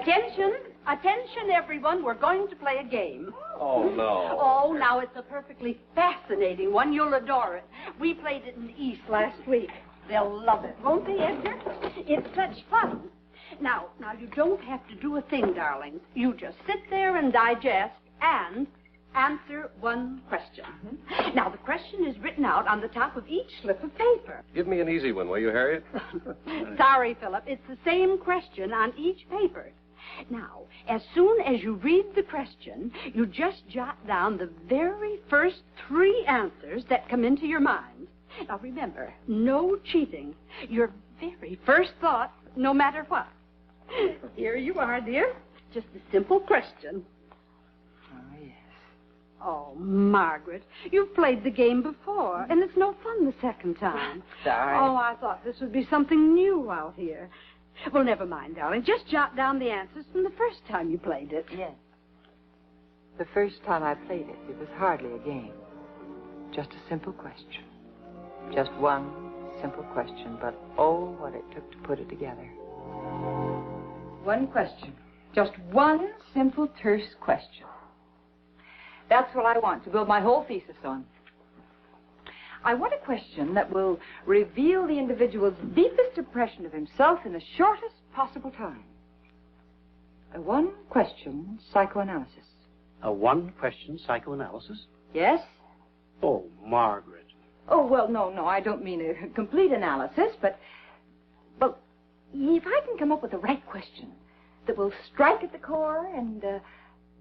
Attention, attention, everyone. We're going to play a game. Oh, no. Oh, now it's a perfectly fascinating one. You'll adore it. We played it in the East last week. They'll love it, won't they, Edgar? It's such fun. Now, you don't have to do a thing, darlings. You just sit there and digest and answer one question. Mm-hmm. Now, the question is written out on the top of each slip of paper. Give me an easy one, will you, Harriet? Sorry, Philip. It's the same question on each paper. Now, as soon as you read the question, you just jot down the very first 3 answers that come into your mind. Now, remember, no cheating. Your very first thought, no matter what. Here you are, dear. Just a simple question. Oh, yes. Oh, Margaret, you've played the game before, and it's no fun the second time. Sorry. Oh, I thought this would be something new out here. Well, never mind, darling. Just jot down the answers from the first time you played it. Yes. The first time I played it, it was hardly a game. Just a simple question. Just one simple question, but oh, what it took to put it together. One question. Just one simple, terse question. That's what I want to build my whole thesis on. I want a question that will reveal the individual's deepest impression of himself in the shortest possible time. A one-question psychoanalysis. A one-question psychoanalysis? Yes? Oh, Margaret. Oh, well, no, I don't mean a complete analysis, but, well, if I can come up with the right question that will strike at the core and,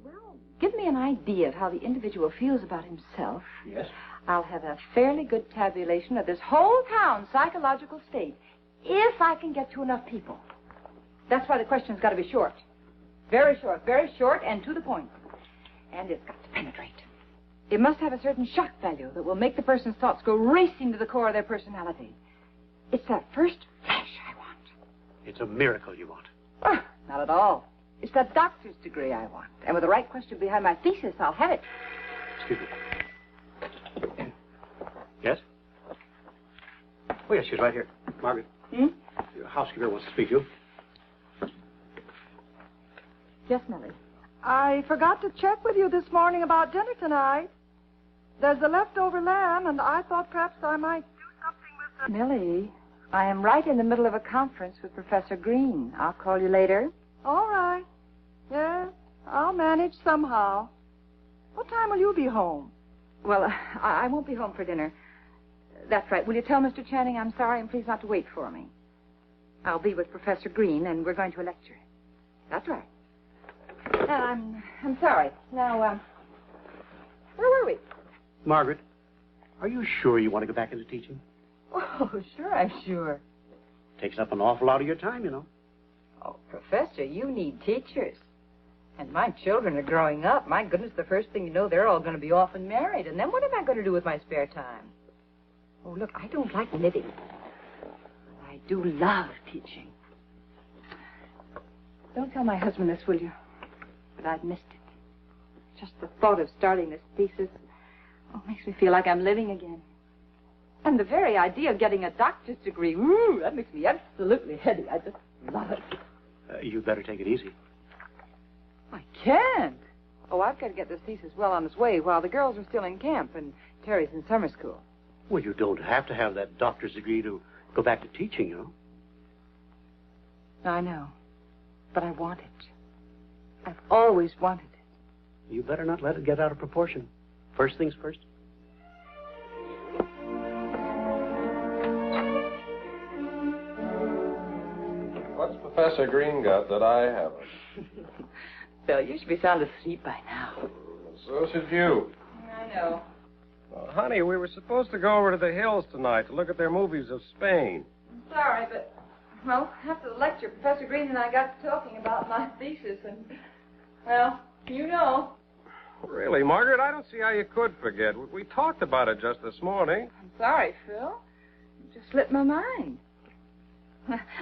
well, give me an idea of how the individual feels about himself. Yes? I'll have a fairly good tabulation of this whole town's psychological state, if I can get to enough people. That's why the question's got to be short. Very short, and to the point. And it's got to penetrate. It must have a certain shock value that will make the person's thoughts go racing to the core of their personality. It's that first flash I want. It's a miracle you want. Oh, not at all. It's that doctor's degree I want. And with the right question behind my thesis, I'll have it. Excuse me. Yes? Oh, yes, she's right here. Margaret. Your housekeeper wants to speak to you. Yes, Millie. I forgot to check with you this morning about dinner tonight. There's the leftover lamb, and I thought perhaps I might do something with the... Millie, I am right in the middle of a conference with Professor Green. I'll call you later. All right. Yes, I'll manage somehow. What time will you be home? Well, I won't be home for dinner. That's right. Will you tell Mr. Channing I'm sorry and please not to wait for me? I'll be with Professor Green, and we're going to a lecture. That's right. I'm sorry. Now, where were we? Margaret, are you sure you want to go back into teaching? Oh, sure, I'm sure. Takes up an awful lot of your time, you know. Oh, Professor, you need teachers. And my children are growing up. My goodness, the first thing you know, they're all going to be off and married. And then what am I going to do with my spare time? Oh, look, I don't like knitting. I do love teaching. Don't tell my husband this, will you? But I've missed it. Just the thought of starting this thesis, makes me feel like I'm living again. And the very idea of getting a doctor's degree, that makes me absolutely heady. I just love it. You'd better take it easy. I can't. Oh, I've got to get this thesis well on its way while the girls are still in camp and Terry's in summer school. Well, you don't have to have that doctor's degree to go back to teaching, you know. I know. But I want it. I've always wanted it. You better not let it get out of proportion. First things first. What's Professor Green got that I haven't? Bill, you should be sound asleep by now. So should you. I know. Honey, we were supposed to go over to the hills tonight to look at their movies of Spain. I'm sorry, but, well, after the lecture, Professor Green and I got to talking about my thesis, and, well, you know. Really, Margaret, I don't see how you could forget. We talked about it just this morning. I'm sorry, Phil. It just slipped my mind.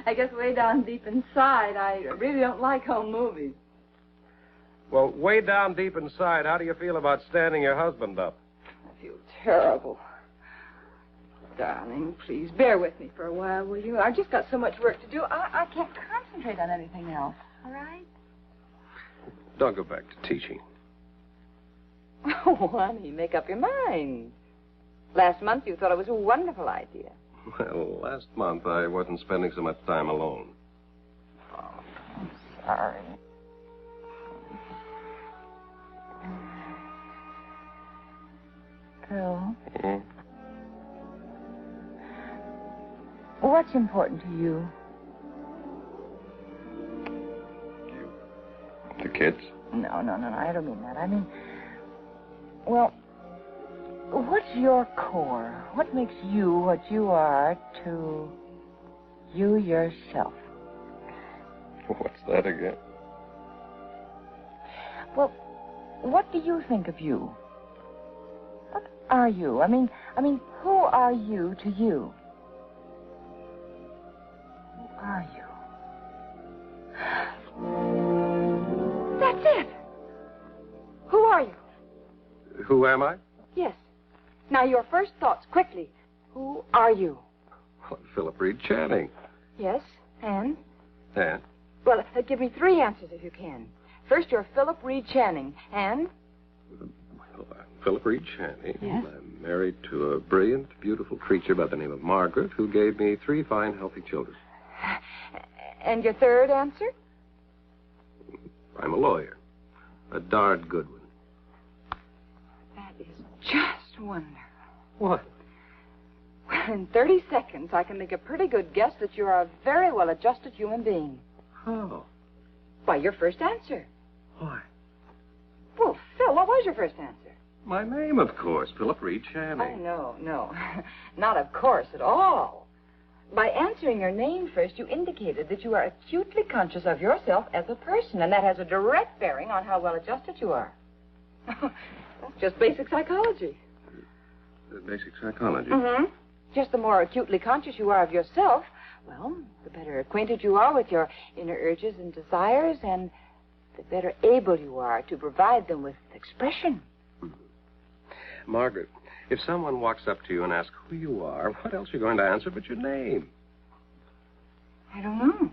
I guess way down deep inside, I really don't like home movies. Well, way down deep inside, how do you feel about standing your husband up? I feel terrible. Darling, please bear with me for a while, will you? I've just got so much work to do. I can't concentrate on anything else. All right? Don't go back to teaching. Oh, honey, make up your mind. Last month you thought it was a wonderful idea. Well, last month I wasn't spending so much time alone. Oh, I'm sorry. Phil, what's important to you? The kids? No, I don't mean that. I mean, well, what's your core? What makes you what you are to you yourself? What's that again? Well, what do you think of you? What are you? I mean, who are you to you? Who are you? That's it. Who are you? Who am I? Yes. Now, your first thoughts, quickly. Who are you? Well, Philip Reed Channing. Yes, and? And? Well, give me 3 answers if you can. First, you're Philip Reed Channing, and? Well, I'm Philip Reed Channing. Yes? I'm married to a brilliant, beautiful creature by the name of Margaret, who gave me 3 fine, healthy children. And your third answer? I'm a lawyer. A darned good one. That is just wonderful. What? Well, in 30 seconds, I can make a pretty good guess that you're a very well-adjusted human being. How? Why, your first answer. Why? Well, Phil, what was your first answer? My name, of course, Philip Reed Channing. Oh, no. Not of course at all. By answering your name first, you indicated that you are acutely conscious of yourself as a person, and that has a direct bearing on how well-adjusted you are. That's just basic psychology. Basic psychology? Mm-hmm. Just the more acutely conscious you are of yourself, well, the better acquainted you are with your inner urges and desires, and the better able you are to provide them with expression. Margaret, if someone walks up to you and asks who you are, what else are you going to answer but your name? I don't know.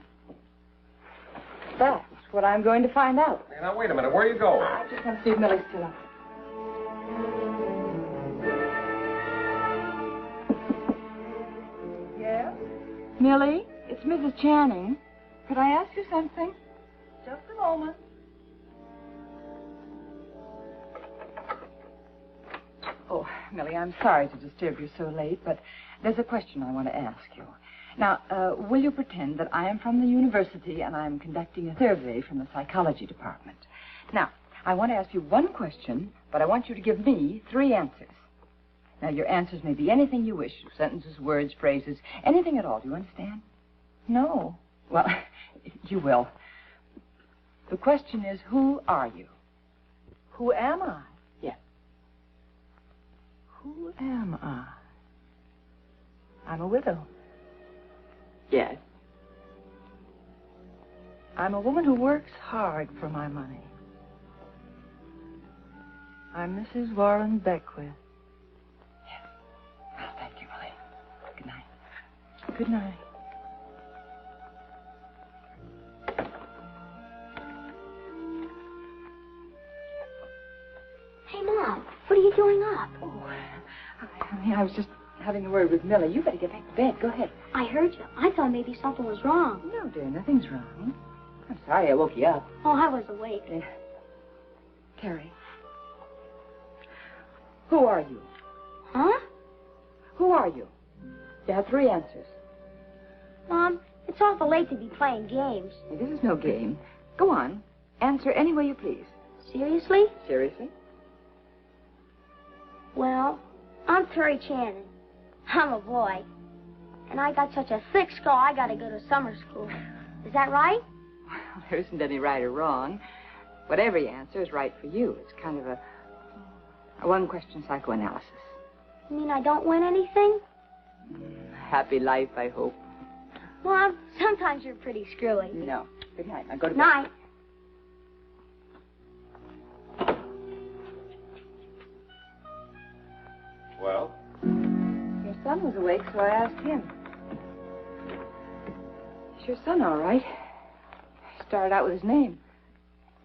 That's what I'm going to find out. Hey, now, wait a minute. Where are you going? I just want to see if Millie's still up. Yes? Millie, it's Mrs. Channing. Could I ask you something? Just a moment. Oh, Millie, I'm sorry to disturb you so late, but there's a question I want to ask you. Now, will you pretend that I am from the university and I'm conducting a survey from the psychology department? Now, I want to ask you one question, but I want you to give me 3 answers. Now, your answers may be anything you wish. Sentences, words, phrases, anything at all. Do you understand? No. Well, you will. The question is, who are you? Who am I? Yes. Who am I? I'm a widow. Yes. I'm a woman who works hard for my money. I'm Mrs. Warren Beckwith. Yes. Well, thank you, Millie. Good night. Good night. Hey, Mom, what are you doing up? Oh, honey, I was just having a word with Millie. You better get back to bed. Go ahead. I heard you. I thought maybe something was wrong. No, dear, nothing's wrong. I'm sorry I woke you up. Oh, I was awake. Terry. Who are you? Huh? Who are you? You have 3 answers. Mom, it's awful late to be playing games. Hey, this is no game. Go on. Answer any way you please. Seriously? Seriously? Well, I'm Terry Channing. I'm a boy. And I got such a thick skull, I gotta go to summer school. Is that right? Well, there isn't any right or wrong. Whatever you answer is right for you. It's kind of a one-question psychoanalysis. You mean I don't win anything? Happy life, I hope. Mom, sometimes you're pretty screwy. No. Good night. Now go to bed. Night. Well? Your son was awake, so I asked him. Is your son all right? He started out with his name.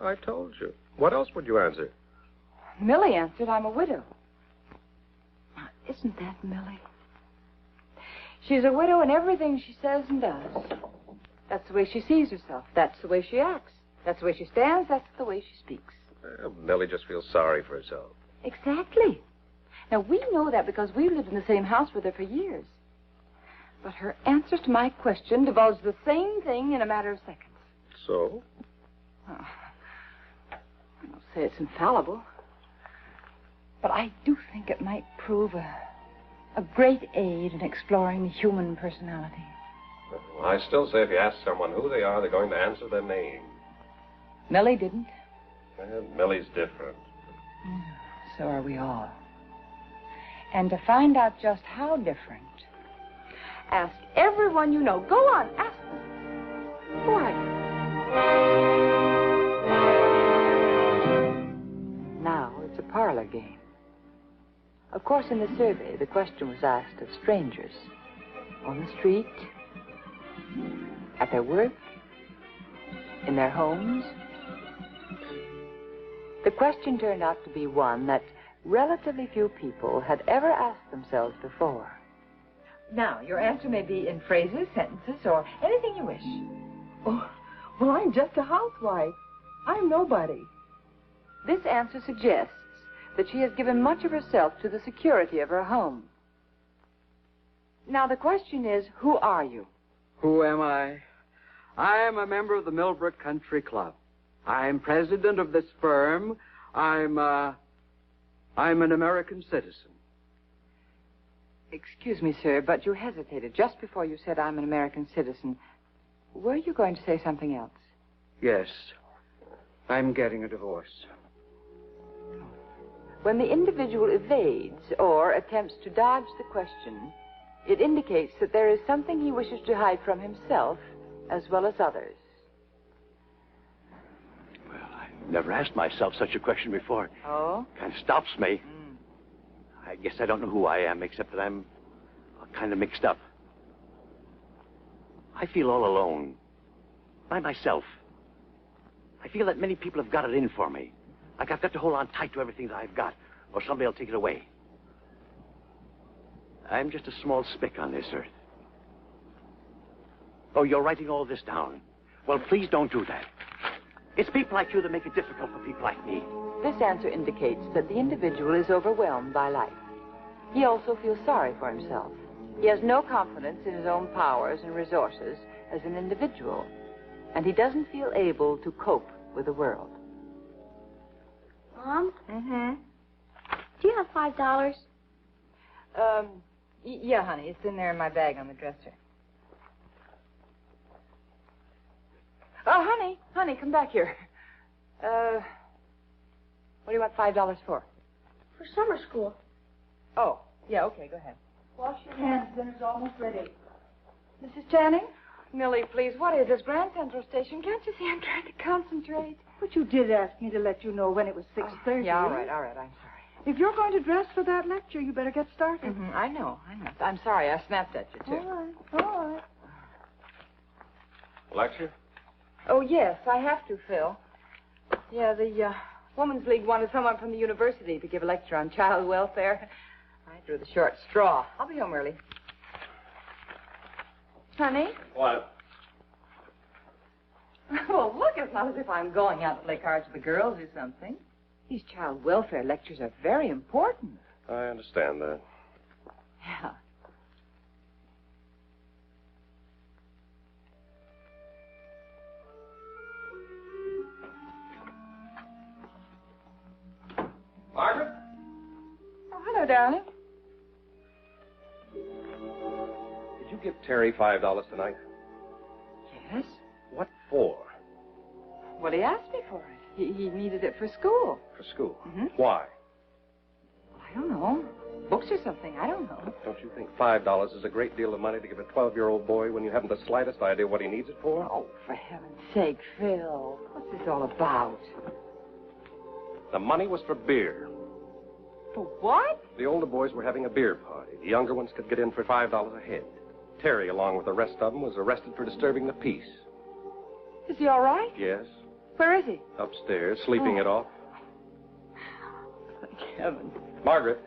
I told you. What else would you answer? Millie answered, I'm a widow. Now, isn't that Millie? She's a widow in everything she says and does. That's the way she sees herself. That's the way she acts. That's the way she stands. That's the way she speaks. Well, Millie just feels sorry for herself. Exactly. Now, we know that because we've lived in the same house with her for years. But her answers to my question divulge the same thing in a matter of seconds. So? Oh, I don't say it's infallible. But I do think it might prove a great aid in exploring the human personality. Well, I still say if you ask someone who they are, they're going to answer their name. Millie didn't. Well, Millie's different. So are we all. And to find out just how different, ask everyone you know. Go on, ask them. Who are you? Now it's a parlor game. Of course, in the survey, the question was asked of strangers. On the street, at their work, in their homes. The question turned out to be one that relatively few people had ever asked themselves before. Now, your answer may be in phrases, sentences, or anything you wish. Oh, well, I'm just a housewife. I'm nobody. This answer suggests that she has given much of herself to the security of her home. Now, the question is, who are you? Who am I? I am a member of the Millbrook Country Club. I'm president of this firm. I'm an American citizen. Excuse me, sir, but you hesitated just before you said I'm an American citizen. Were you going to say something else? Yes. I'm getting a divorce. When the individual evades or attempts to dodge the question, it indicates that there is something he wishes to hide from himself as well as others. Well, I've never asked myself such a question before. Oh? Kind of stops me. I guess I don't know who I am, except that I'm kind of mixed up. I feel all alone. By myself. I feel that many people have got it in for me. Like I've got to hold on tight to everything that I've got, or somebody will take it away. I'm just a small speck on this earth. Oh, you're writing all this down. Well, please don't do that. It's people like you that make it difficult for people like me. This answer indicates that the individual is overwhelmed by life. He also feels sorry for himself. He has no confidence in his own powers and resources as an individual, and he doesn't feel able to cope with the world. Mom? Mm-hmm. Do you have $5? Yeah, honey. It's in there in my bag on the dresser. Oh, honey, come back here. What do you want $5 for? For summer school. Oh, yeah, okay, go ahead. Wash your hands. Dinner's almost ready. Mrs. Channing? Millie, please, what is this? Grand Central Station? Can't you see I'm trying to concentrate? But you did ask me to let you know when it was 6:30. Yeah, all right, I'm sorry. If you're going to dress for that lecture, you better get started. Mm-hmm, I know. I'm sorry, I snapped at you, too. All right. Lecture? Oh, yes, I have to, Phil. Yeah, the Women's League wanted someone from the university to give a lecture on child welfare. I drew the short straw. I'll be home early. Honey? What? Well, look, it's not as if I'm going out to play cards with the girls or something. These child welfare lectures are very important. I understand that. Yeah. Margaret? Oh, hello, darling. Did you give Terry $5 tonight? Yes? What for? Well, he asked me for it. He needed it for school. For school? Mm-hmm. Why? I don't know. Books or something. I don't know. Don't you think $5 is a great deal of money to give a 12-year-old boy when you haven't the slightest idea what he needs it for? Oh, for heaven's sake, Phil. What's this all about? The money was for beer. For what? The older boys were having a beer party. The younger ones could get in for $5 a head. Terry, along with the rest of them, was arrested for disturbing the peace. Is he all right? Yes. Where is he? Upstairs, sleeping it off. Thank heaven. Margaret.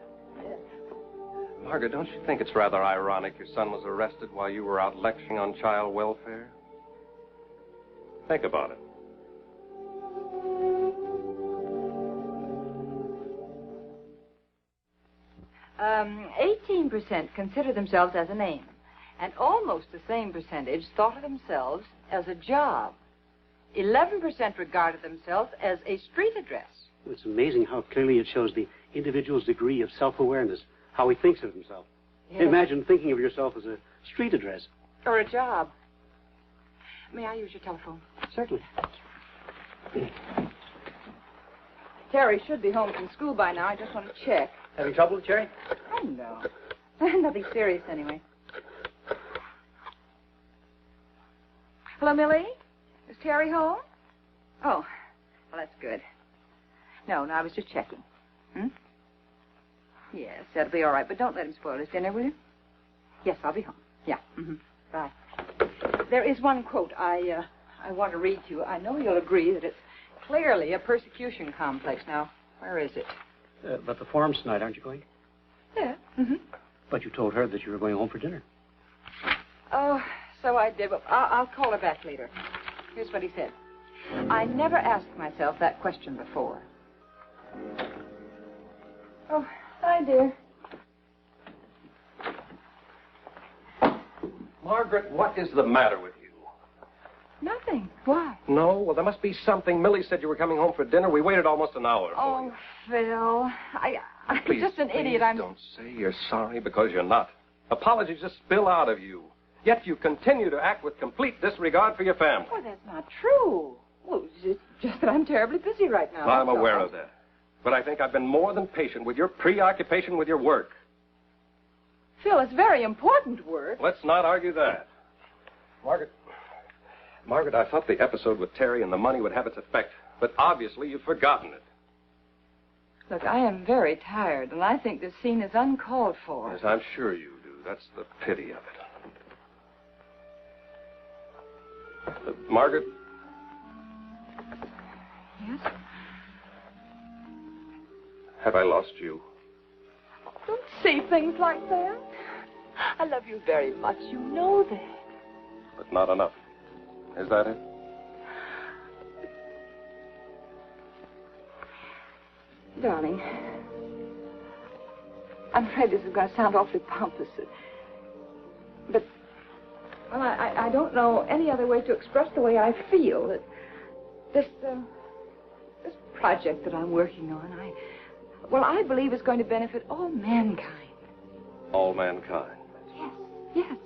Margaret, don't you think it's rather ironic your son was arrested while you were out lecturing on child welfare? Think about it. 18% consider themselves as a name, and almost the same percentage thought of themselves as a job. 11% regarded themselves as a street address. It's amazing how clearly it shows the individual's degree of self-awareness, how he thinks of himself. Yes. Imagine thinking of yourself as a street address. Or a job. May I use your telephone? Certainly. Terry should be home from school by now. I just want to check. Having trouble, Cherry? Oh, no. Nothing serious, anyway. Hello, Millie? Is Terry home? Oh, well, that's good. No, I was just checking. Yes, that'll be all right, but don't let him spoil his dinner, will you? Yes, I'll be home. Yeah. Bye. There is one quote I want to read to you. I know you'll agree that it's clearly a persecution complex. Now, where is it? But the forum's tonight, aren't you going? Yeah. But you told her that you were going home for dinner. Oh, so I did. But I'll call her back later. Here's what he said. I never asked myself that question before. Oh, hi, dear. Margaret, what is the matter with you? Nothing. Why? No? Well, there must be something. Millie said you were coming home for dinner. We waited almost an hour for you. Oh, Phil. I'm Please, just an idiot. Don't say you're sorry, because you're not. Apologies just spill out of you. Yet you continue to act with complete disregard for your family. Oh, that's not true. Well, it's just that I'm terribly busy right now. I'm that's aware all. of that. But I think I've been more than patient with your preoccupation with your work. Phil, it's very important work. Let's not argue that. Margaret, I thought the episode with Terry and the money would have its effect, but obviously you've forgotten it. Look, I am very tired, and I think this scene is uncalled for. Yes, I'm sure you do. That's the pity of it. Margaret? Yes? Have I lost you? Don't say things like that. I love you very much. You know that. But not enough. Is that it? Darling, I'm afraid this is going to sound awfully pompous. But, well, I don't know any other way to express the way I feel. That this project that I'm working on, I believe is going to benefit all mankind. All mankind? Yes.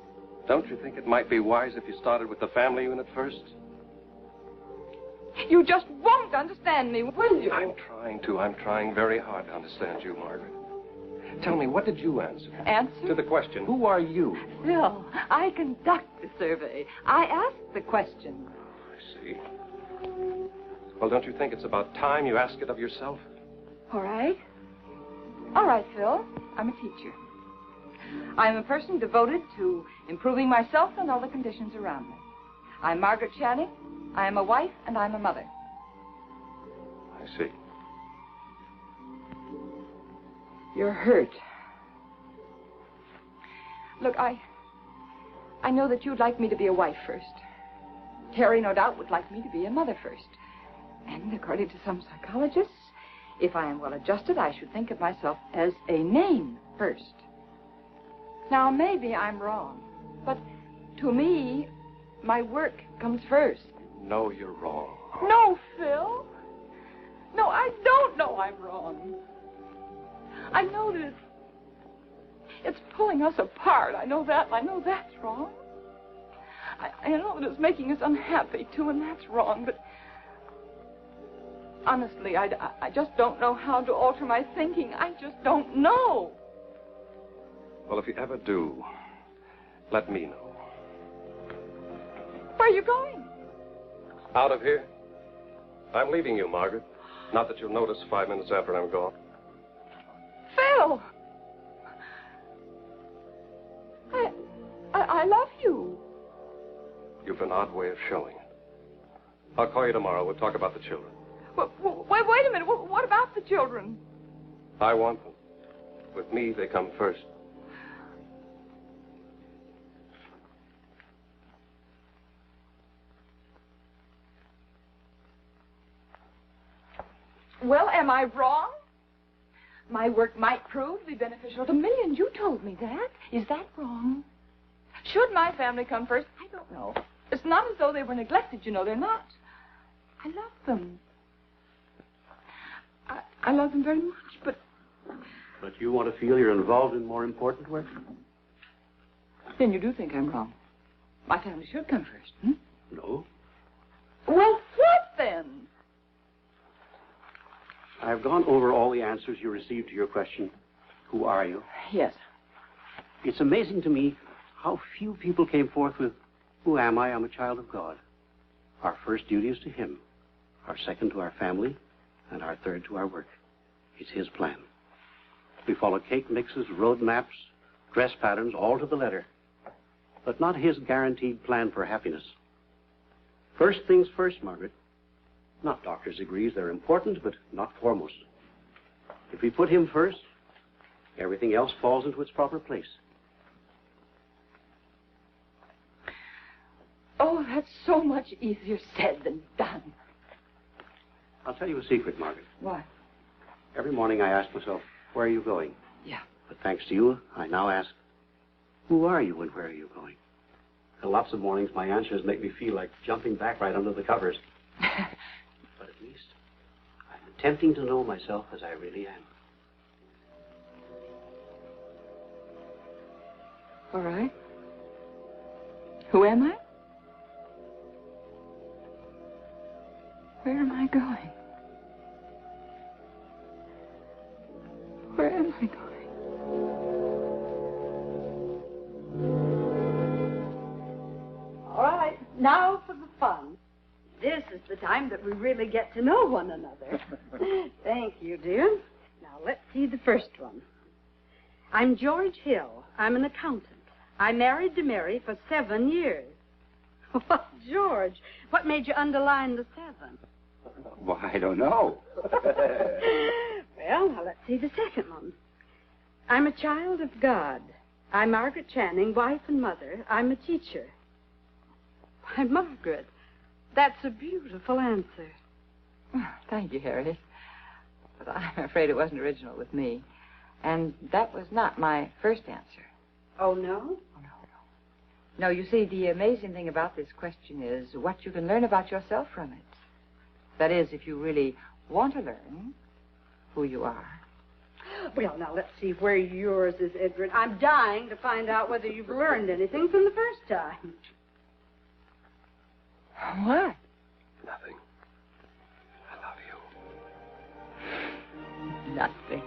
Don't you think it might be wise if you started with the family unit first? You just won't understand me, will you? I'm trying to. I'm trying very hard to understand you, Margaret. Tell me, what did you answer? Answer? To the question, who are you? Phil, I conduct the survey. I ask the question. I see. Well, don't you think it's about time you ask it of yourself? All right. All right, Phil. I'm a teacher. I'm a person devoted to improving myself and all the conditions around me. I'm Margaret Channing. I am a wife, and I'm a mother. I see. You're hurt. Look, I know that you'd like me to be a wife first. Terry, no doubt, would like me to be a mother first. And according to some psychologists, if I am well adjusted, I should think of myself as a name first. Now, maybe I'm wrong, but to me, my work comes first. No, you're wrong. No, Phil. No, I don't know I'm wrong. I know that it's pulling us apart. I know that. I know that's wrong. I know that it's making us unhappy, too, and that's wrong, but honestly, I just don't know how to alter my thinking. I just don't know. Well, if you ever do, let me know. Where are you going? Out of here. I'm leaving you, Margaret. Not that you'll notice 5 minutes after I'm gone. Phil! I love you. You've an odd way of showing it. I'll call you tomorrow. We'll talk about the children. Wait a minute. What about the children? I want them. With me, they come first. Well, am I wrong? My work might prove to be beneficial to millions. You told me that. Is that wrong? Should my family come first? I don't know. It's not as though they were neglected, you know. They're not. I love them. I love them very much, but... But you want to feel you're involved in more important work? Then you do think I'm wrong. My family should come first, hmm? No. Well, what then? I've gone over all the answers you received to your question, who are you? Yes. It's amazing to me how few people came forth with, who am I? I'm a child of God. Our first duty is to Him, our second to our family, and our third to our work. It's His plan. We follow cake mixes, road maps, dress patterns, all to the letter, but not His guaranteed plan for happiness. First things first, Margaret. Not doctor's degrees. They're important, but not foremost. If we put Him first, everything else falls into its proper place. Oh, that's so much easier said than done. I'll tell you a secret, Margaret. What? Every morning I ask myself, where are you going? Yeah. But thanks to you, I now ask, who are you and where are you going? And lots of mornings my answers make me feel like jumping back right under the covers. But at least I'm attempting to know myself as I really am. All right. Who am I? Where am I going? Where am I going? All right, now for the fun. This is the time that we really get to know one another. Thank you, dear. Now, let's see the first one. I'm George Hill. I'm an accountant. I married to Mary for 7 years. Well, George, what made you underline the 7? Well, I don't know. Well, now let's see the second one. I'm a child of God. I'm Margaret Channing, wife and mother. I'm a teacher. Why, Margaret, that's a beautiful answer. Oh, thank you, Harriet. But I'm afraid it wasn't original with me. And that was not my first answer. Oh, no? Oh, no. No, you see, the amazing thing about this question is what you can learn about yourself from it. That is, if you really want to learn who you are. Well, now, let's see where yours is, Edward. I'm dying to find out whether you've learned anything from the first time. What? Nothing. I love you. Nothing.